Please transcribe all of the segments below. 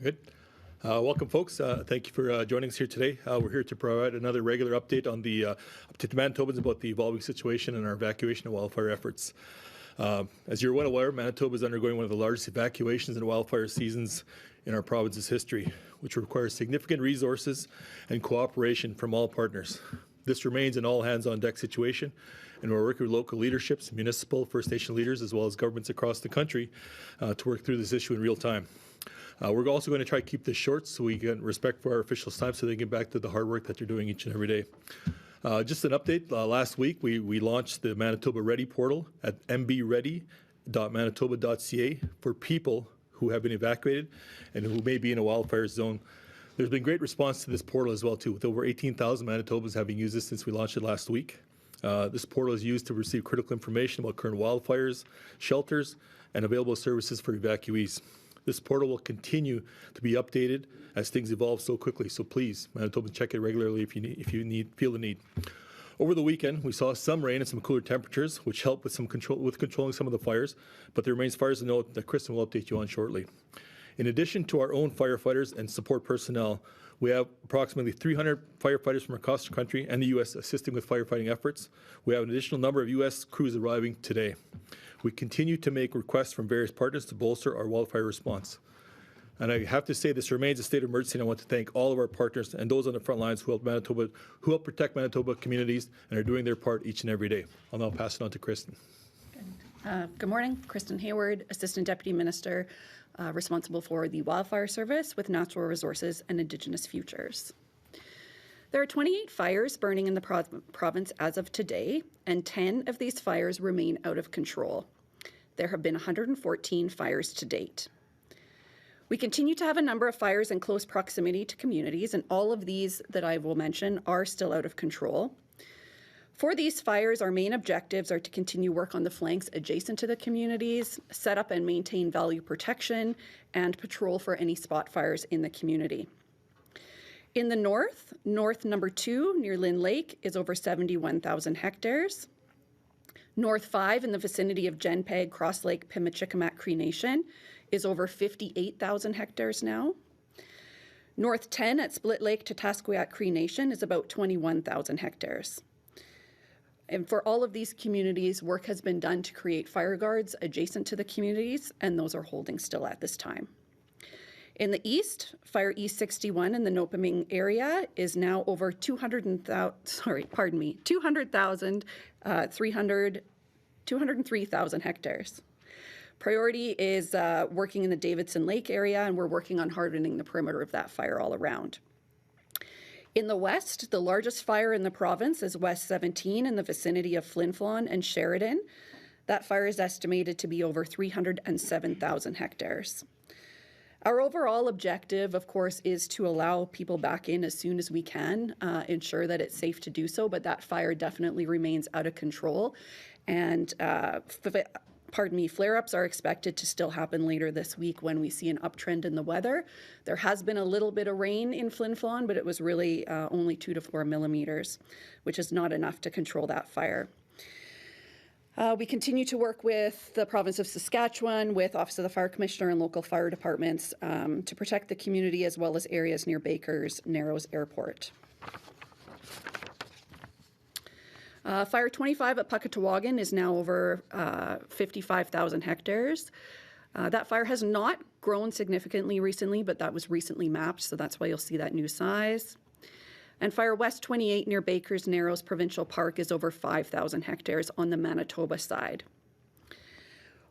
Good. Welcome, folks. Thank you for joining us here today. We're here to provide another regular update on the update to Manitobans about the evolving situation and our evacuation and wildfire efforts. As you're well aware, Manitoba is undergoing one of the largest evacuations and wildfire seasons in our province's history, which requires significant resources and cooperation from all partners. This remains an all-hands-on-deck situation, and we're working with local leaderships, municipal, First Nation leaders, as well as governments across the country to work through this issue in real time. We're also going to try to keep this short so we get respect for our officials' time so they can get back to the hard work that they're doing each and every day. Just an update, last week we launched the Manitoba Ready portal at mbready.manitoba.ca for people who have been evacuated and who may be in a wildfire zone. There's been great response to this portal as well too, with over 18,000 Manitobans having used this since we launched it last week. This portal is used to receive critical information about current wildfires, shelters, and available services for evacuees. This portal will continue to be updated as things evolve so quickly. So please, Manitobans, check it regularly if you feel the need. Over the weekend, we saw some rain and some cooler temperatures, which helped with controlling some of the fires. But there remains fires to note that Kristin will update you on shortly. In addition to our own firefighters and support personnel, we have approximately 300 firefighters from across the country and the U.S. assisting with firefighting efforts. We have an additional number of U.S. crews arriving today. We continue to make requests from various partners to bolster our wildfire response. And I have to say this remains a state of emergency, and I want to thank all of our partners and those on the front lines who help protect Manitoba communities and are doing their part each and every day. I'll now pass it on to Kristin. Good morning, Kristin Hayward, Assistant Deputy Minister, responsible for the Wildfire Service with Natural Resources and Indigenous Futures. There are 28 fires burning in the province as of today, and 10 of these fires remain out of control. There have been 114 fires to date. We continue to have a number of fires in close proximity to communities, and all of these that I will mention are still out of control. For these fires, our main objectives are to continue work on the flanks adjacent to the communities, set up and maintain value protection, and patrol for any spot fires in the community. In the north number 2 near Lynn Lake is over 71,000 hectares. North 5 in the vicinity of Genpeg, Cross Lake, Pimachikamak Cree Nation is over 58,000 hectares now. North 10 at Split Lake to Tasqueat Cree Nation is about 21,000 hectares. And for all of these communities, work has been done to create fire guards adjacent to the communities, and those are holding still at this time. In the east, Fire East 61 in the Nopaming area is now over 203,000 hectares. Priority is working in the Davidson Lake area, and we're working on hardening the perimeter of that fire all around. In the west, the largest fire in the province is West 17 in the vicinity of Flin Flon and Sheridan. That fire is estimated to be over 307,000 hectares. Our overall objective, of course, is to allow people back in as soon as we can, ensure that it's safe to do so, but that fire definitely remains out of control. And flare-ups are expected to still happen later this week when we see an uptrend in the weather. There has been a little bit of rain in Flin Flon, but it was really only 2 to 4 millimeters, which is not enough to control that fire. We continue to work with the province of Saskatchewan, with Office of the Fire Commissioner and local fire departments to protect the community as well as areas near Baker's Narrows Airport. Fire 25 at Puckatawagan is now over 55,000 hectares. That fire has not grown significantly recently, but that was recently mapped, so that's why you'll see that new size. And Fire West 28 near Baker's Narrows Provincial Park is over 5,000 hectares on the Manitoba side.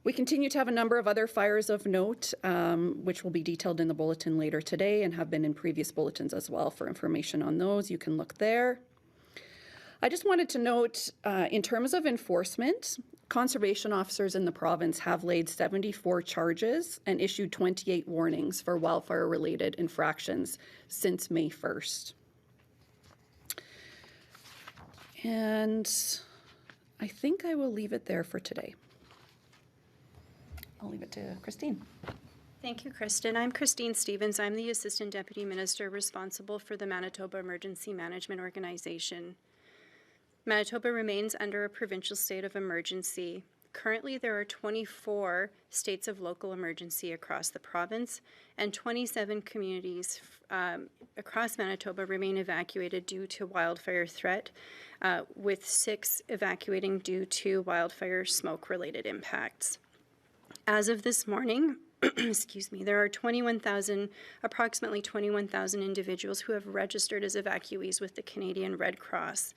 We continue to have a number of other fires of note, which will be detailed in the bulletin later today and have been in previous bulletins as well. For information on those, you can look there. I just wanted to note, in terms of enforcement, conservation officers in the province have laid 74 charges and issued 28 warnings for wildfire-related infractions since May 1st. And I think I will leave it there for today. I'll leave it to Christine. Thank you, Kristin. I'm Christine Stevens. I'm the Assistant Deputy Minister responsible for the Manitoba Emergency Management Organization. Manitoba remains under a provincial state of emergency. Currently, there are 24 states of local emergency across the province, and 27 communities across Manitoba remain evacuated due to wildfire threat, with 6 evacuating due to wildfire smoke-related impacts. As of this morning, excuse me, there are approximately 21,000 individuals who have registered as evacuees with the Canadian Red Cross.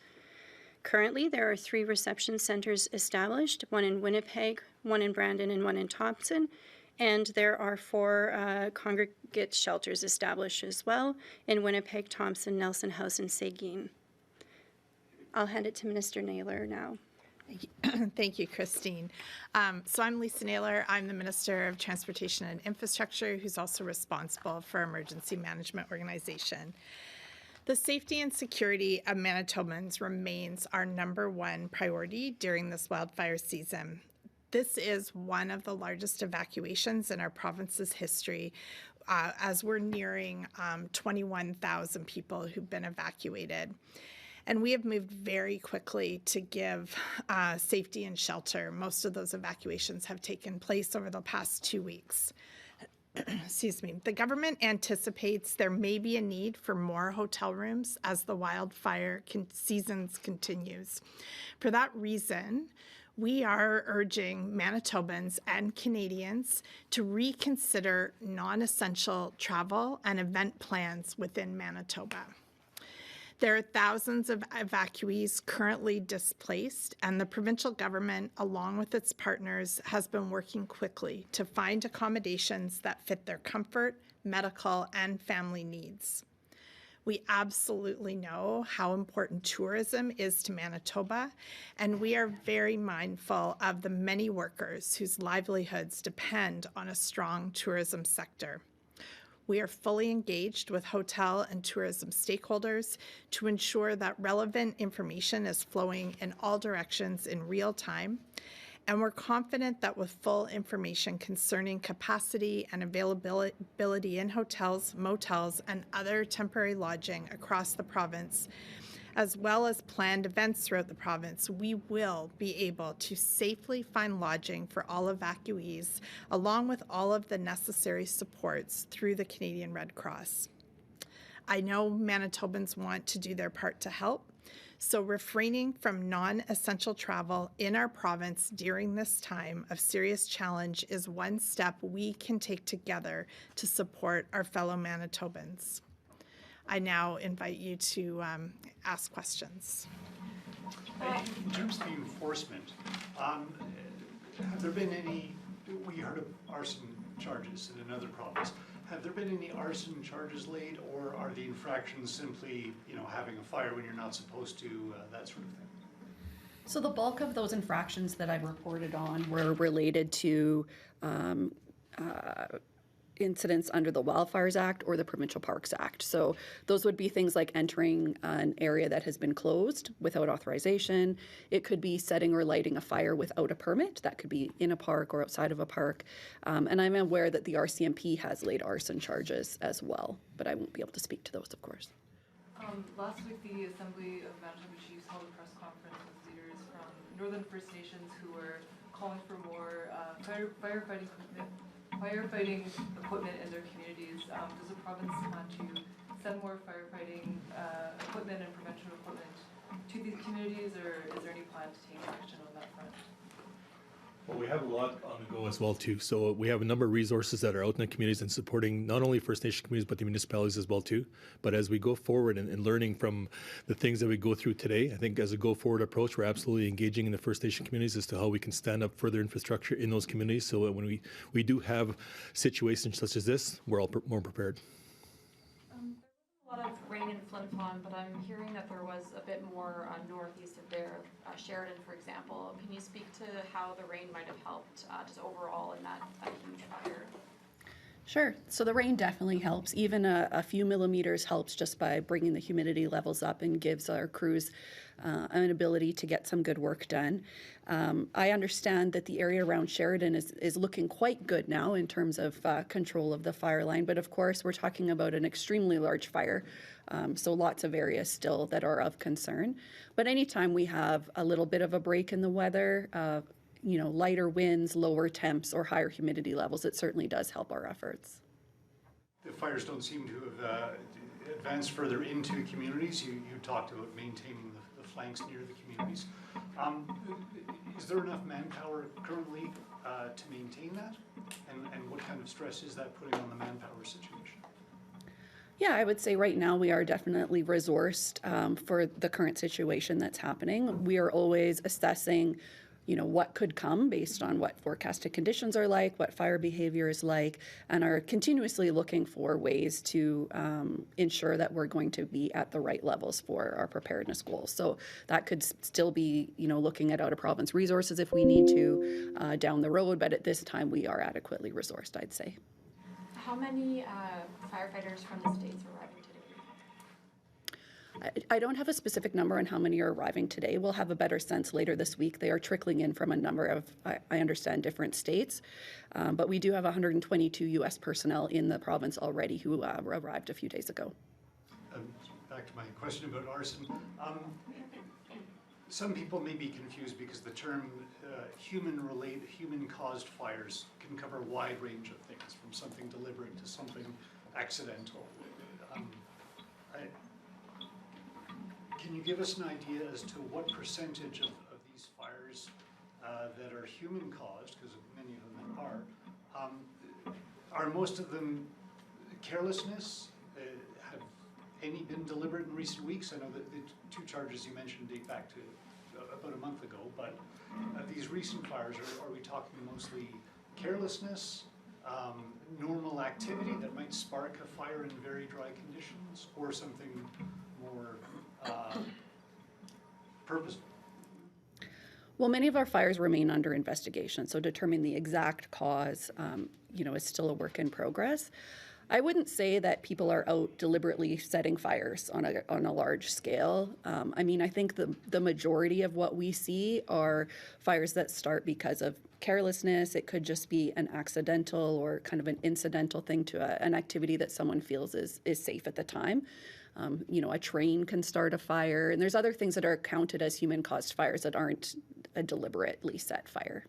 Currently, there are 3 reception centres established, one in Winnipeg, one in Brandon, and one in Thompson, and there are 4 congregate shelters established as well in Winnipeg, Thompson, Nelson House, and Seguin. I'll hand it to Minister Naylor now. Thank you, Christine. So I'm Lisa Naylor. I'm the Minister of Transportation and Infrastructure, who's also responsible for Emergency Management Organization. The safety and security of Manitobans remains our #1 priority during this wildfire season. This is one of the largest evacuations in our province's history, as we're nearing 21,000 people who've been evacuated. And we have moved very quickly to give safety and shelter. Most of those evacuations have taken place over the past 2 weeks. Excuse me. The government anticipates there may be a need for more hotel rooms as the wildfire season continues. For that reason, we are urging Manitobans and Canadians to reconsider non-essential travel and event plans within Manitoba. There are thousands of evacuees currently displaced, and the provincial government, along with its partners, has been working quickly to find accommodations that fit their comfort, medical, and family needs. We absolutely know how important tourism is to Manitoba, and we are very mindful of the many workers whose livelihoods depend on a strong tourism sector. We are fully engaged with hotel and tourism stakeholders to ensure that relevant information is flowing in all directions in real time, and we're confident that with full information concerning capacity and availability in hotels, motels, and other temporary lodging across the province, as well as planned events throughout the province, we will be able to safely find lodging for all evacuees, along with all of the necessary supports through the Canadian Red Cross. I know Manitobans want to do their part to help, so refraining from non-essential travel in our province during this time of serious challenge is one step we can take together to support our fellow Manitobans. I now invite you to ask questions. In terms of the enforcement, have there been any, we heard of arson charges in another province. Have there been any arson charges laid, or are the infractions simply, having a fire when you're not supposed to, that sort of thing? So the bulk of those infractions that I reported on were related to incidents under the Wildfires Act or the Provincial Parks Act. So those would be things like entering an area that has been closed without authorization. It could be setting or lighting a fire without a permit. That could be in a park or outside of a park. And I'm aware that the RCMP has laid arson charges as well, but I won't be able to speak to those, of course. Last week, the Assembly of Manitoba Chiefs held a press conference with leaders from Northern First Nations who were calling for more firefighting equipment in their communities. Does the province plan to send more firefighting equipment and prevention equipment to these communities, or is there any plan to take action on that front? Well, we have a lot on the go as well too. So we have a number of resources that are out in the communities and supporting not only First Nation communities but the municipalities as well too. But as we go forward and learning from the things that we go through today, I think as a go forward approach, we're absolutely engaging in the First Nation communities as to how we can stand up further infrastructure in those communities, so that when we do have situations such as this, we're all more prepared. A lot of rain in Flin Flon, but I'm hearing that there was a bit more northeast of there, Sheridan, for example. Can you speak to how the rain might have helped just overall in that huge fire? Sure. So the rain definitely helps. Even a few millimeters helps just by bringing the humidity levels up and gives our crews an ability to get some good work done. I understand that the area around Sheridan is looking quite good now in terms of control of the fire line, but of course we're talking about an extremely large fire, so lots of areas still that are of concern. But anytime we have a little bit of a break in the weather, lighter winds, lower temps, or higher humidity levels, it certainly does help our efforts. The fires don't seem to have advanced further into communities. You talked about maintaining the flanks near the communities. Is there enough manpower currently to maintain that? And what kind of stress is that putting on the manpower situation? Yeah, I would say right now we are definitely resourced for the current situation that's happening. We are always assessing, what could come based on what forecasted conditions are like, what fire behavior is like, and are continuously looking for ways to ensure that we're going to be at the right levels for our preparedness goals. So that could still be, looking at out-of-province resources if we need to down the road, but at this time we are adequately resourced, I'd say. How many firefighters from the States are arriving today? I don't have a specific number on how many are arriving today. We'll have a better sense later this week. They are trickling in from a number of, I understand, different states. But we do have 122 U.S. personnel in the province already who arrived a few days ago. Back to my question about arson. Some people may be confused because the term human-caused fires can cover a wide range of things, from something deliberate to something accidental. Can you give us an idea as to what percentage of these fires that are human-caused, because many of them are most of them carelessness? Have any been deliberate in recent weeks? I know that the two charges you mentioned date back to about a month ago, but these recent fires, are we talking mostly carelessness, normal activity that might spark a fire in very dry conditions, or something more purposeful? Well, many of our fires remain under investigation, so determining the exact cause, is still a work in progress. I wouldn't say that people are out deliberately setting fires on a large scale. I think the majority of what we see are fires that start because of carelessness. It could just be an accidental or kind of an incidental thing to an activity that someone feels is safe at the time. A train can start a fire, and there's other things that are counted as human-caused fires that aren't a deliberately set fire.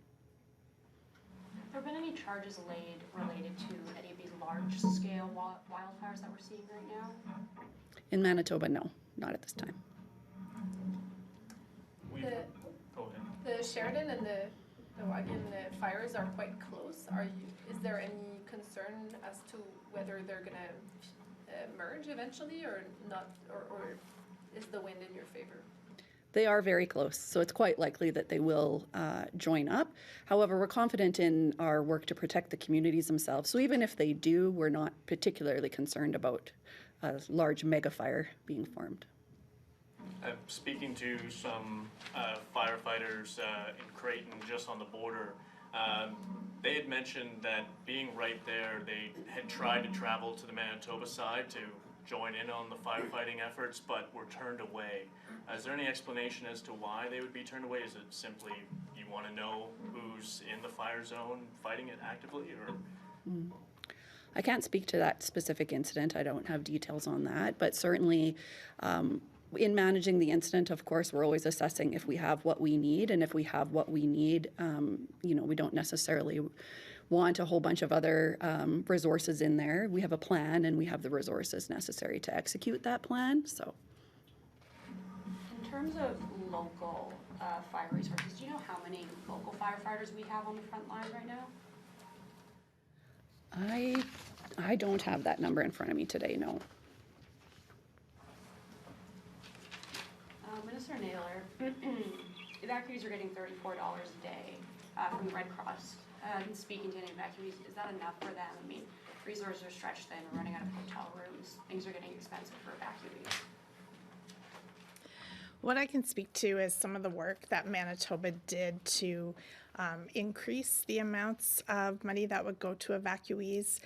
Have there been any charges laid related to any of these large-scale wildfires that we're seeing right now? In Manitoba, no, not at this time. The Sheridan and the Wagon fires are quite close. Is there any concern as to whether they're going to merge eventually or not, or is the wind in your favor? They are very close, so it's quite likely that they will join up. However, we're confident in our work to protect the communities themselves. So even if they do, we're not particularly concerned about a large mega fire being formed. Speaking to some firefighters in Creighton, just on the border, they had mentioned that being right there, they had tried to travel to the Manitoba side to join in on the firefighting efforts, but were turned away. Is there any explanation as to why they would be turned away? Is it simply you want to know who's in the fire zone fighting it actively, or? I can't speak to that specific incident. I don't have details on that, but certainly in managing the incident, of course, we're always assessing if we have what we need, and if we have what we need, we don't necessarily want a whole bunch of other resources in there. We have a plan, and we have the resources necessary to execute that plan. So, in terms of local fire resources, do you know how many local firefighters we have on the front line right now? I don't have that number in front of me today, no. Minister Naylor, evacuees are getting $34 a day from the Red Cross. Speaking to any evacuees, is that enough for them? I mean, resources are stretched thin, we're running out of hotel rooms, things are getting expensive for evacuees. What I can speak to is some of the work that Manitoba did to increase the amounts of money that would go to evacuees.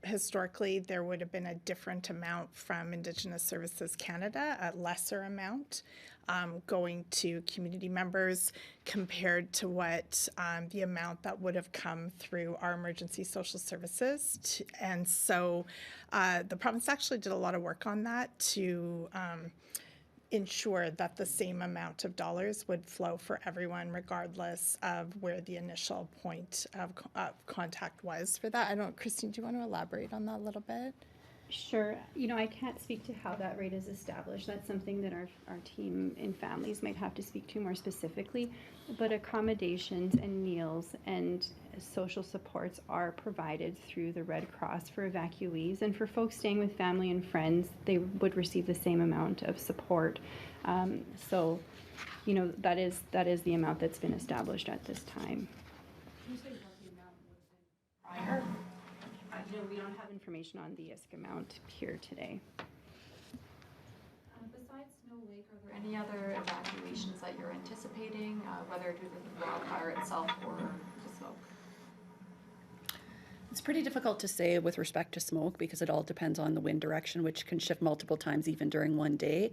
Historically, there would have been a different amount from Indigenous Services Canada, a lesser amount going to community members compared to what the amount that would have come through our emergency social services. And so the province actually did a lot of work on that to ensure that the same amount of dollars would flow for everyone regardless of where the initial point of contact was for that. I don't, Kristin, do you want to elaborate on that a little bit? Sure. You know, I can't speak to how that rate is established. That's something that our team in families might have to speak to more specifically. But accommodations and meals and social supports are provided through the Red Cross for evacuees. And for folks staying with family and friends, they would receive the same amount of support. So, you know, that is the amount that's been established at this time. Can you say what the amount would have been prior? You know, we don't have information on the ISK amount here today. Besides Snow Lake, are there any other evacuations that you're anticipating, whether due to the wildfire itself or the smoke? It's pretty difficult to say with respect to smoke because it all depends on the wind direction, which can shift multiple times even during one day.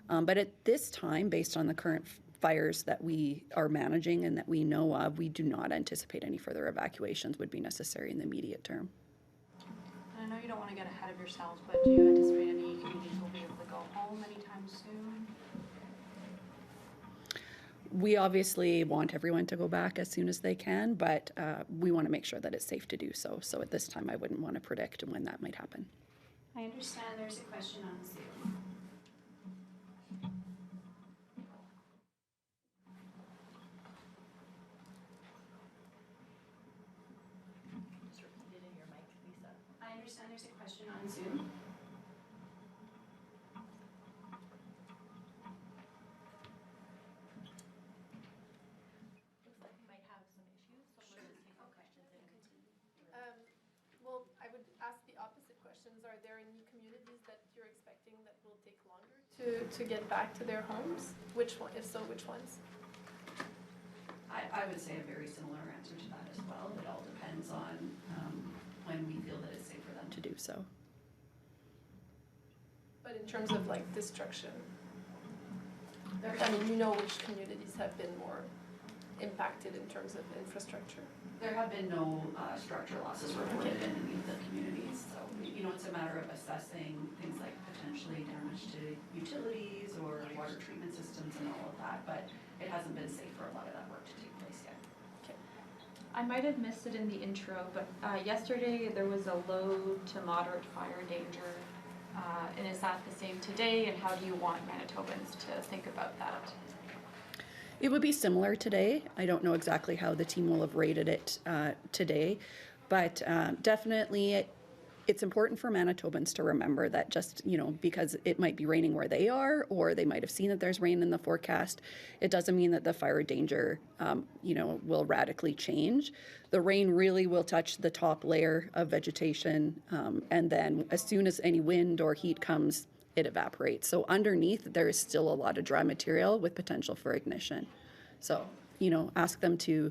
But at this time, based on the current fires that we are managing and that we know of, we do not anticipate any further evacuations would be necessary in the immediate term. I know you don't want to get ahead of yourselves, but do you anticipate any communities will be able to go home anytime soon? We obviously want everyone to go back as soon as they can, but we want to make sure that it's safe to do so. So at this time, I wouldn't want to predict when that might happen. I understand there's a question on Zoom. Just repeat it in your mic, Lisa. I understand there's a question on Zoom. Looks like we might have some issues, so let's just take our questions and continue. Well, I would ask the opposite questions. Are there any communities that you're expecting that will take longer to get back to their homes? Which one, if so, which ones? I would say a very similar answer to that as well. It all depends on when we feel that it's safe for them to do so. But in terms of like destruction, I mean, you know which communities have been more impacted in terms of infrastructure. There have been no structure losses reported in any of the communities. So, you know, it's a matter of assessing things like potentially damage to utilities or water treatment systems and all of that. But it hasn't been safe for a lot of that work to take place yet. I might have missed it in the intro, but yesterday there was a low to moderate fire danger. And is that the same today? And how do you want Manitobans to think about that? It would be similar today. I don't know exactly how the team will have rated it today, but definitely it's important for Manitobans to remember that just, you know, because it might be raining where they are, or they might have seen that there's rain in the forecast, it doesn't mean that the fire danger, you know, will radically change. The rain really will touch the top layer of vegetation, and then as soon as any wind or heat comes, it evaporates. So underneath, there is still a lot of dry material with potential for ignition. So, you know, ask them to,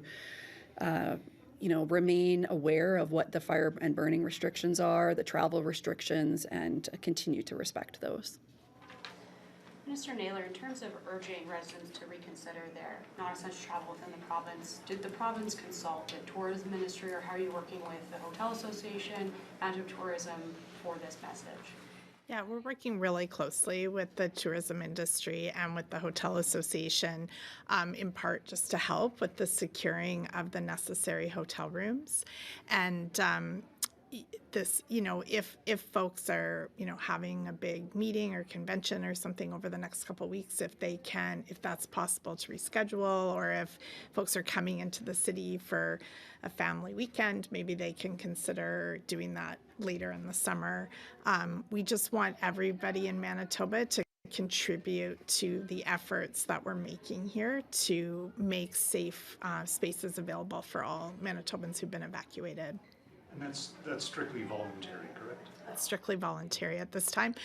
you know, remain aware of what the fire and burning restrictions are, the travel restrictions, and continue to respect those. Minister Naylor, in terms of urging residents to reconsider their non-essential travel within the province, did the province consult the tourism ministry, or how are you working with the Hotel Association, Manitoba Tourism for this message? Yeah, we're working really closely with the tourism industry and with the Hotel Association, in part just to help with the securing of the necessary hotel rooms. And this, you know, if folks are, you know, having a big meeting or convention or something over the next couple of weeks, if that's possible to reschedule, or if folks are coming into the city for a family weekend, maybe they can consider doing that later in the summer. We just want everybody in Manitoba to contribute to the efforts that we're making here to make safe spaces available for all Manitobans who've been evacuated. And that's strictly voluntary, correct? It's strictly voluntary at this time.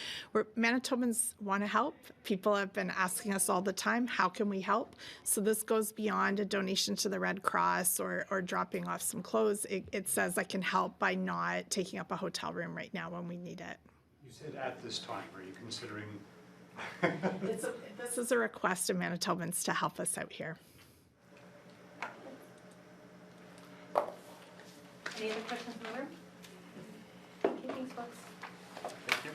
Manitobans want to help. People have been asking us all the time, how can we help? So this goes beyond a donation to the Red Cross or dropping off some clothes. It says I can help by not taking up a hotel room right now when we need it. You said at this time. Are you considering? This is a request of Manitobans to help us out here. Any other questions from the room? Okay, thanks, folks. Thank you.